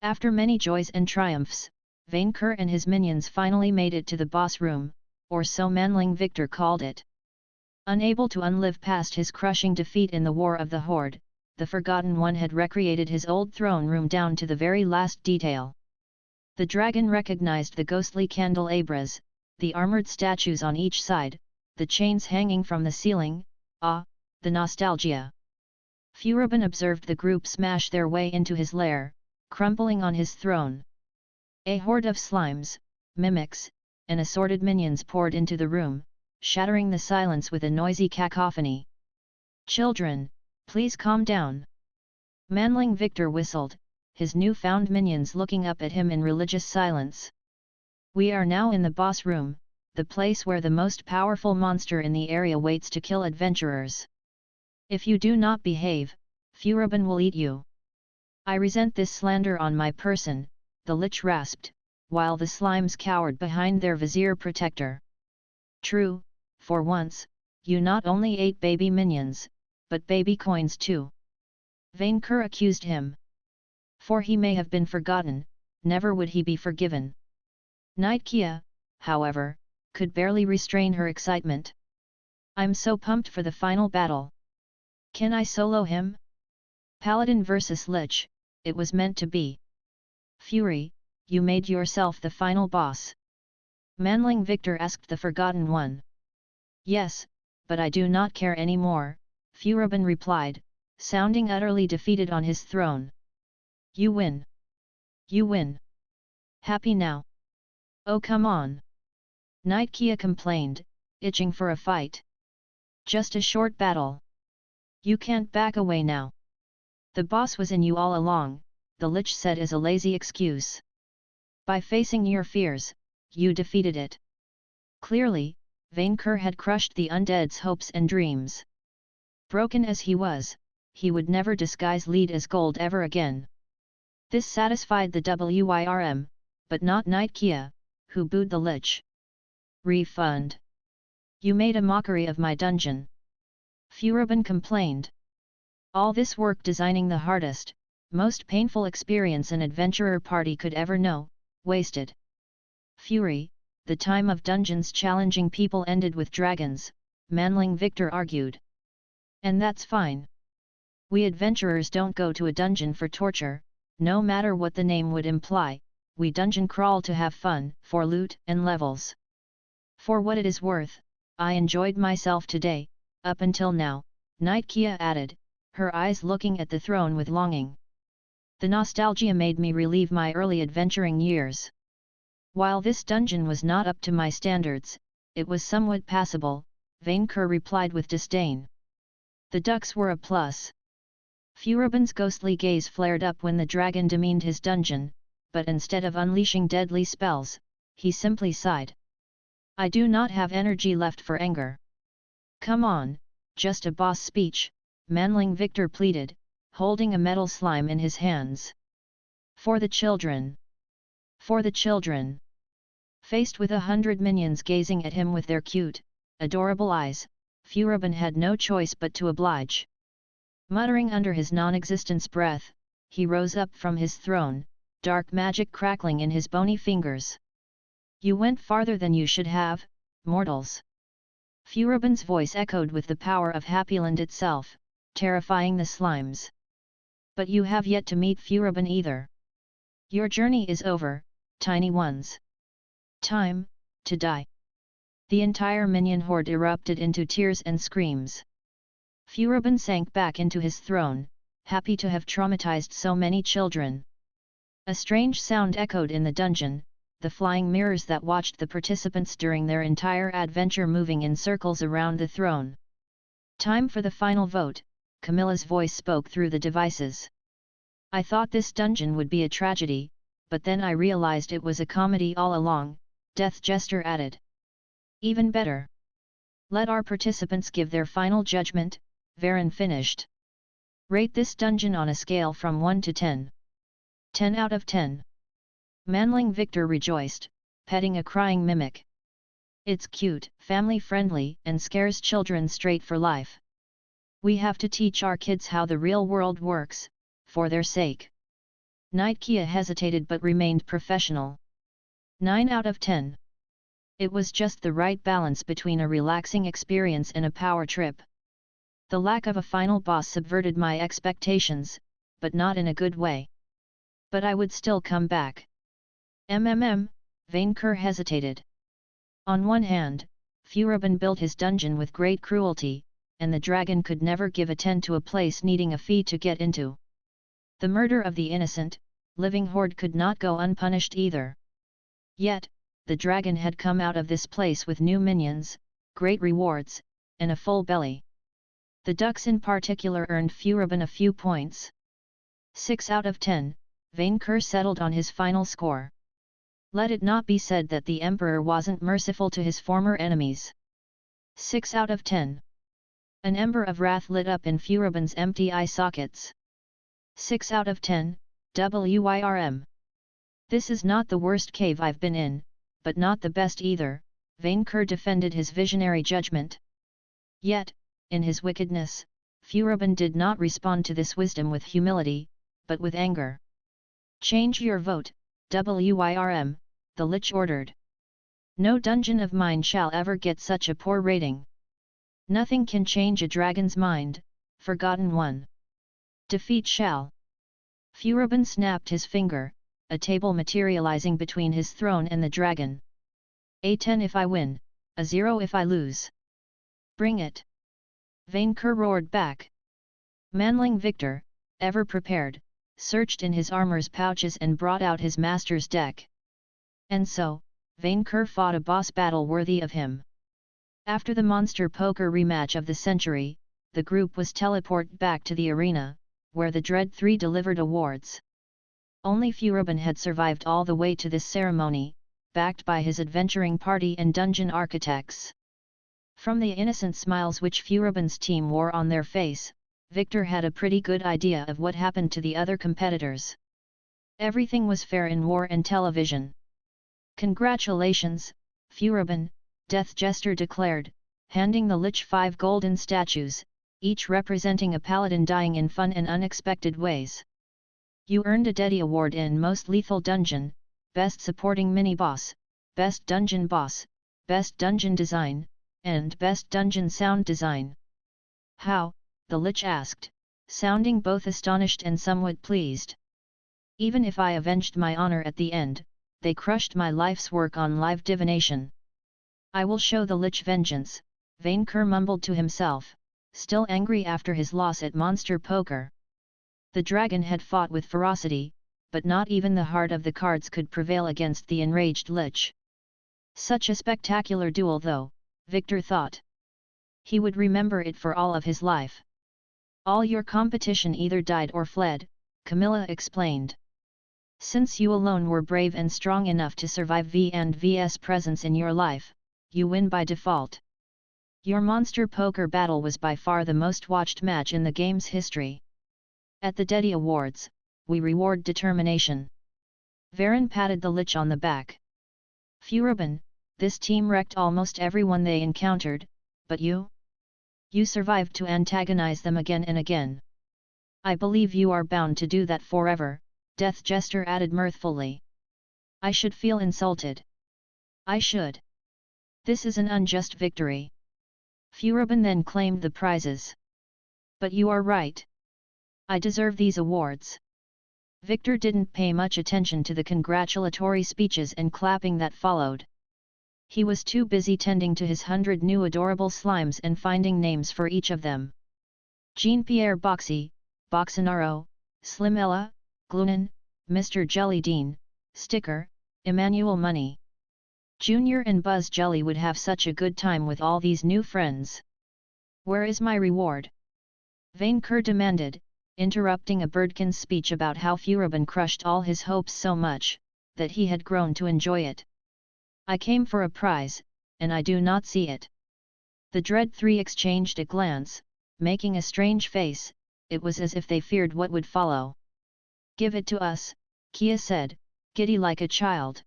After many joys and triumphs, Vainqueur and his minions finally made it to the boss room, or so Manling Victor called it. Unable to unlive past his crushing defeat in the War of the Horde, the Forgotten One had recreated his old throne room down to the very last detail. The dragon recognized the ghostly candelabras, the armored statues on each side, the chains hanging from the ceiling. Ah, the nostalgia! Furibon observed the group smash their way into his lair, crumpling on his throne. A horde of slimes, mimics, and assorted minions poured into the room, shattering the silence with a noisy cacophony. "Children, please calm down." Manling Victor whistled, his new-found minions looking up at him in religious silence. "We are now in the boss room, the place where the most powerful monster in the area waits to kill adventurers. If you do not behave, Furibon will eat you." "I resent this slander on my person," the Lich rasped, while the slimes cowered behind their vizier protector. "True, for once, you not only ate baby minions, but baby coins too," Vainqueur accused him. "For he may have been forgotten, never would he be forgiven." Nightkia, however, could barely restrain her excitement. "I'm so pumped for the final battle. Can I solo him? Paladin versus Lich, it was meant to be." "Fury, you made yourself the final boss?" Manling Victor asked the Forgotten One. "Yes, but I do not care anymore," Furibon replied, sounding utterly defeated on his throne. "You win. You win. Happy now?" "Oh come on!" Nightkia complained, itching for a fight. "Just a short battle. You can't back away now." "The boss was in you all along," the Lich said as a lazy excuse. "By facing your fears, you defeated it." Clearly, Vainqueur had crushed the undead's hopes and dreams. Broken as he was, he would never disguise lead as gold ever again. This satisfied the Wyrm, but not Nightkia, who booed the Lich. "Refund. You made a mockery of my dungeon." Furibon complained. "All this work designing the hardest, most painful experience an adventurer party could ever know, wasted." "Fury, the time of dungeons challenging people ended with dragons," Manling Victor argued. "And that's fine. We adventurers don't go to a dungeon for torture, no matter what the name would imply, we dungeon crawl to have fun, for loot and levels. For what it is worth, I enjoyed myself today, up until now," Nightkia added, her eyes looking at the throne with longing. "The nostalgia made me relive my early adventuring years. While this dungeon was not up to my standards, it was somewhat passable," Vainqueur replied with disdain. "The ducks were a plus." Furibon's ghostly gaze flared up when the dragon demeaned his dungeon, but instead of unleashing deadly spells, he simply sighed. "I do not have energy left for anger." "Come on, just a boss speech," Manling Victor pleaded, holding a metal slime in his hands. "For the children! For the children!" Faced with 100 minions gazing at him with their cute, adorable eyes, Furibon had no choice but to oblige. Muttering under his non-existence breath, he rose up from his throne, dark magic crackling in his bony fingers. "You went farther than you should have, mortals." Furibon's voice echoed with the power of Happyland itself, terrifying the slimes. "But you have yet to meet Furibon either. Your journey is over, tiny ones. Time to die." The entire minion horde erupted into tears and screams. Furibon sank back into his throne, happy to have traumatized so many children. A strange sound echoed in the dungeon, the flying mirrors that watched the participants during their entire adventure moving in circles around the throne. "Time for the final vote," Camilla's voice spoke through the devices. "I thought this dungeon would be a tragedy, but then I realized it was a comedy all along," Death Jester added. "Even better. Let our participants give their final judgment," Varen finished. "Rate this dungeon on a scale from 1 to 10. 10 out of 10. Manling Victor rejoiced, petting a crying mimic. "It's cute, family-friendly, and scares children straight for life. We have to teach our kids how the real world works, for their sake." Knight Kia hesitated but remained professional. 9 out of 10. It was just the right balance between a relaxing experience and a power trip. The lack of a final boss subverted my expectations, but not in a good way. But I would still come back. Vainqueur hesitated. On one hand, Furibon built his dungeon with great cruelty, and the dragon could never give attend to a place needing a fee to get into. The murder of the innocent, living horde could not go unpunished either. Yet, the dragon had come out of this place with new minions, great rewards, and a full belly. The ducks in particular earned Furibon a few points. 6 out of 10, Vainqueur settled on his final score. Let it not be said that the Emperor wasn't merciful to his former enemies. 6 out of 10. An ember of wrath lit up in Furibon's empty eye sockets. 6 out of 10, WIRM. This is not the worst cave I've been in, but not the best either, Vainqueur defended his visionary judgment. Yet, in his wickedness, Furibon did not respond to this wisdom with humility, but with anger. Change your vote, WIRM, the Lich ordered. No dungeon of mine shall ever get such a poor rating. Nothing can change a dragon's mind, forgotten one. Defeat shall. Furibon snapped his finger, a table materializing between his throne and the dragon. A 10 if I win, a 0 if I lose. Bring it. Vainqueur roared back. Manling Victor, ever prepared, searched in his armor's pouches and brought out his master's deck. And so, Vainqueur fought a boss battle worthy of him. After the monster poker rematch of the century, the group was teleported back to the arena, where the Dread Three delivered awards. Only Furibon had survived all the way to this ceremony, backed by his adventuring party and dungeon architects. From the innocent smiles which Furibon's team wore on their face, Victor had a pretty good idea of what happened to the other competitors. Everything was fair in war and television. Congratulations, Furibon, Death Jester declared, handing the Lich 5 golden statues, each representing a paladin dying in fun and unexpected ways. You earned a Deddy Award in Most Lethal Dungeon, Best Supporting Mini-Boss, Best Dungeon Boss, Best Dungeon Design, and Best Dungeon Sound Design. How? The Lich asked, sounding both astonished and somewhat pleased. Even if I avenged my honor at the end, they crushed my life's work on live divination. I will show the Lich vengeance, Vainqueur mumbled to himself, still angry after his loss at Monster Poker. The dragon had fought with ferocity, but not even the heart of the cards could prevail against the enraged Lich. Such a spectacular duel though, Victor thought. He would remember it for all of his life. All your competition either died or fled, Camilla explained. Since you alone were brave and strong enough to survive V&V's presence in your life, you win by default. Your Monster Poker battle was by far the most watched match in the game's history. At the Deddy Awards, we reward determination. Varen patted the Lich on the back. Furibon, this team wrecked almost everyone they encountered, but you? You survived to antagonize them again and again. I believe you are bound to do that forever, Death Jester added mirthfully. I should feel insulted. I should. This is an unjust victory. Furibon then claimed the prizes. But you are right. I deserve these awards. Victor didn't pay much attention to the congratulatory speeches and clapping that followed. He was too busy tending to his 100 new adorable slimes and finding names for each of them. Jean-Pierre Boxy, Boxinaro, Slimella, Glunan, Mr. Jellydean, Sticker, Emmanuel Money. Junior and Buzz Jelly would have such a good time with all these new friends. Where is my reward? Vainqueur demanded, interrupting a birdkin's speech about how Furibon crushed all his hopes so much, that he had grown to enjoy it. I came for a prize, and I do not see it. The Dread Three exchanged a glance, making a strange face. It was as if they feared what would follow. Give it to us, Kia said, giddy like a child.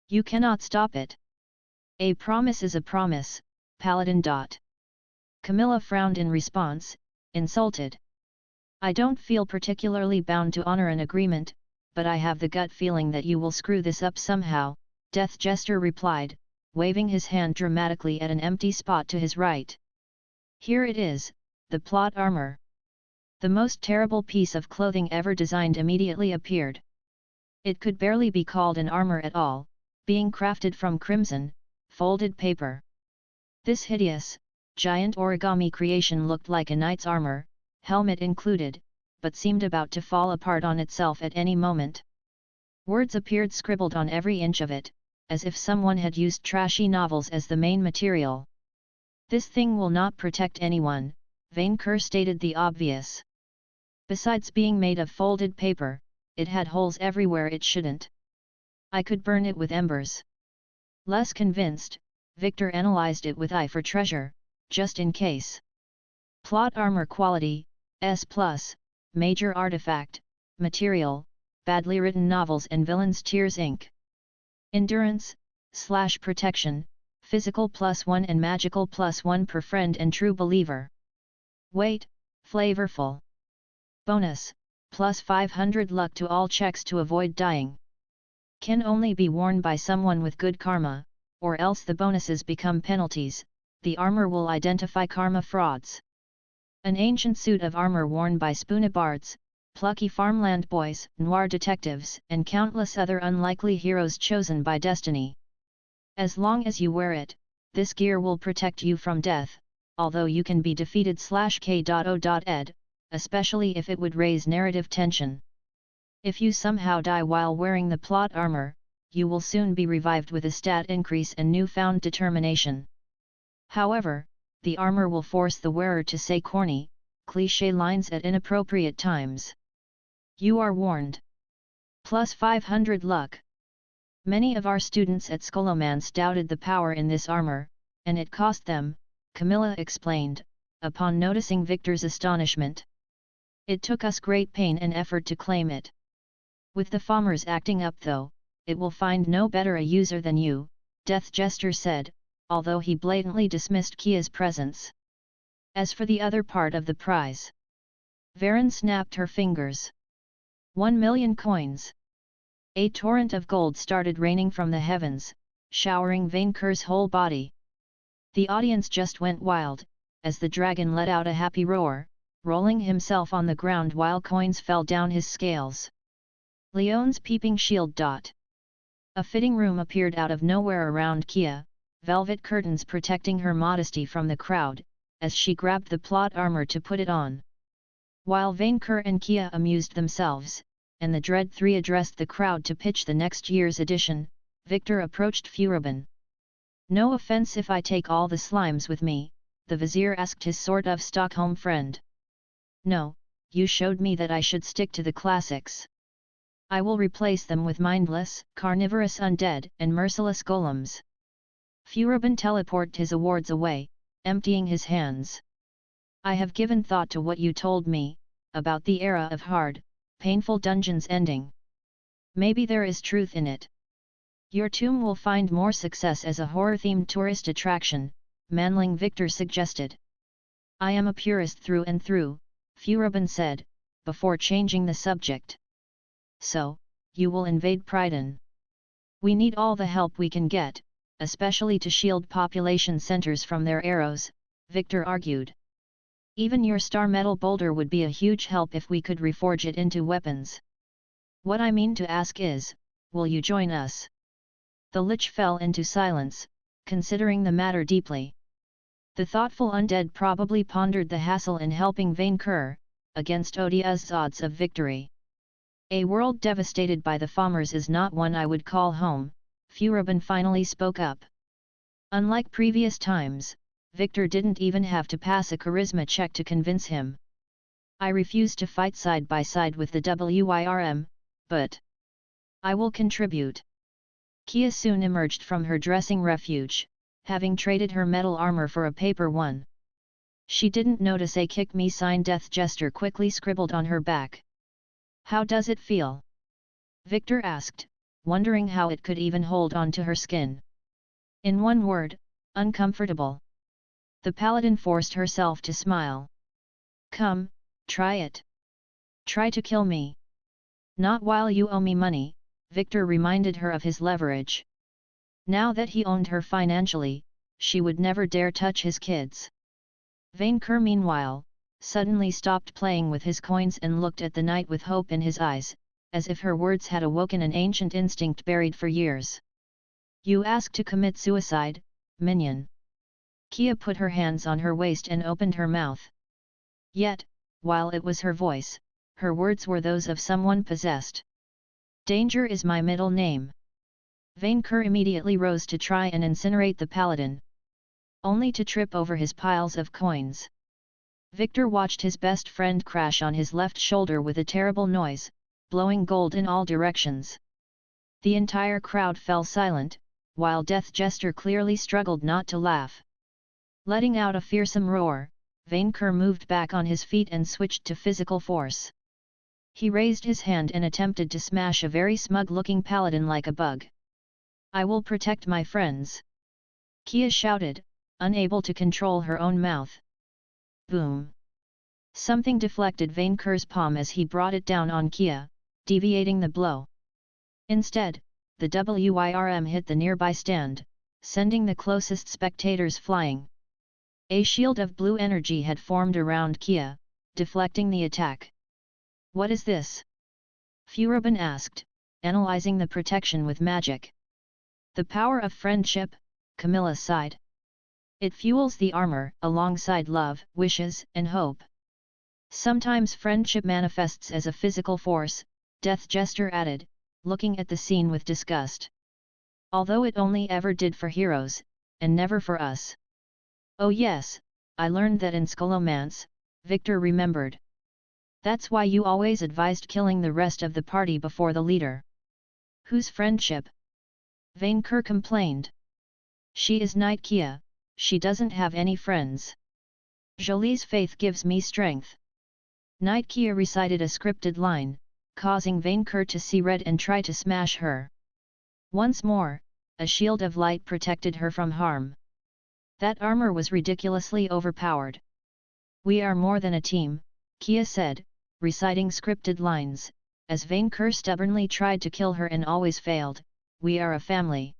You cannot stop it. A promise is a promise, Paladin. Camilla frowned in response, insulted. I don't feel particularly bound to honor an agreement, but I have the gut feeling that you will screw this up somehow, Death Jester replied, waving his hand dramatically at an empty spot to his right. Here it is, the plot armor. The most terrible piece of clothing ever designed immediately appeared. It could barely be called an armor at all, being crafted from crimson, folded paper. This hideous, giant origami creation looked like a knight's armor, helmet included, but seemed about to fall apart on itself at any moment. Words appeared scribbled on every inch of it, as if someone had used trashy novels as the main material. This thing will not protect anyone, Vainqueur stated the obvious. Besides being made of folded paper, it had holes everywhere it shouldn't. I could burn it with embers. Less convinced, Victor analyzed it with eye for treasure, just in case. Plot armor quality, S+, major artifact, material, badly written novels and villains Tears Inc. Endurance, / protection, physical +1 and magical +1 per friend and true believer. Weight, flavorful. Bonus, +500 luck to all checks to avoid dying. Can only be worn by someone with good karma, or else the bonuses become penalties. The armor will identify karma frauds. An ancient suit of armor worn by Spoonabards, plucky farmland boys, noir detectives, and countless other unlikely heroes chosen by destiny. As long as you wear it, this gear will protect you from death, although you can be defeated /k.o.ed, especially if it would raise narrative tension. If you somehow die while wearing the plot armor, you will soon be revived with a stat increase and newfound determination. However, the armor will force the wearer to say corny, cliché lines at inappropriate times. You are warned. +500 luck. Many of our students at Scholomance doubted the power in this armor, and it cost them, Camilla explained, upon noticing Victor's astonishment. It took us great pain and effort to claim it. With the farmers acting up though, it will find no better a user than you, Death Jester said, although he blatantly dismissed Kia's presence. As for the other part of the prize, Varen snapped her fingers. 1 million coins. A torrent of gold started raining from the heavens, showering Vainqueur's whole body. The audience just went wild, as the dragon let out a happy roar, rolling himself on the ground while coins fell down his scales. Leon's peeping shield. A fitting room appeared out of nowhere around Kia, velvet curtains protecting her modesty from the crowd, as she grabbed the plot armor to put it on. While Vainqueur and Kia amused themselves, and the Dread Three addressed the crowd to pitch the next year's edition, Victor approached Furibon. No offense if I take all the slimes with me, the vizier asked his sort of Stockholm friend. No, you showed me that I should stick to the classics. I will replace them with mindless, carnivorous undead and merciless golems. Furibon teleported his awards away, emptying his hands. I have given thought to what you told me, about the era of hard, painful dungeons ending. Maybe there is truth in it. Your tomb will find more success as a horror-themed tourist attraction, Manling Victor suggested. I am a purist through and through, Furibon said, before changing the subject. So, you will invade Pryden. We need all the help we can get, especially to shield population centers from their arrows, Victor argued. Even your star metal boulder would be a huge help if we could reforge it into weapons. What I mean to ask is, will you join us? The Lich fell into silence, considering the matter deeply. The thoughtful undead probably pondered the hassle in helping Vainqueur, against odious odds of victory. A world devastated by the farmers is not one I would call home, Furibon finally spoke up. Unlike previous times, Victor didn't even have to pass a charisma check to convince him. I refuse to fight side by side with the WIRM, but I will contribute. Kia soon emerged from her dressing refuge, having traded her metal armor for a paper one. She didn't notice a kick me sign Death Jester quickly scribbled on her back. How does it feel? Victor asked, wondering how it could even hold on to her skin. In one word, uncomfortable. The paladin forced herself to smile. Come, try it. Try to kill me. Not while you owe me money, Victor reminded her of his leverage. Now that he owned her financially, she would never dare touch his kids. Vainqueur meanwhile, suddenly stopped playing with his coins and looked at the knight with hope in his eyes, as if her words had awoken an ancient instinct buried for years. You ask to commit suicide, minion. Kia put her hands on her waist and opened her mouth. Yet, while it was her voice, her words were those of someone possessed. Danger is my middle name. Vainqueur immediately rose to try and incinerate the paladin, only to trip over his piles of coins. Victor watched his best friend crash on his left shoulder with a terrible noise, blowing gold in all directions. The entire crowd fell silent, while Death Jester clearly struggled not to laugh. Letting out a fearsome roar, Vainqueur moved back on his feet and switched to physical force. He raised his hand and attempted to smash a very smug-looking paladin like a bug. I will protect my friends. Kia shouted, unable to control her own mouth. Boom! Something deflected Vainqueur's palm as he brought it down on Kia, deviating the blow. Instead, the WIRM hit the nearby stand, sending the closest spectators flying. A shield of blue energy had formed around Kia, deflecting the attack. What is this? Furubin asked, analyzing the protection with magic. The power of friendship, Camilla sighed. It fuels the armor, alongside love, wishes, and hope. Sometimes friendship manifests as a physical force, Death Jester added, looking at the scene with disgust. Although it only ever did for heroes, and never for us. Oh yes, I learned that in Scholomance, Victor remembered. That's why you always advised killing the rest of the party before the leader. Whose friendship? Vainqueur complained. She is Knight Kia, she doesn't have any friends. Jolie's faith gives me strength. Knight Kia recited a scripted line, causing Vainqueur to see red and try to smash her. Once more, a shield of light protected her from harm. That armor was ridiculously overpowered. We are more than a team, Kia said, reciting scripted lines, as Vainqueur stubbornly tried to kill her and always failed. We are a family.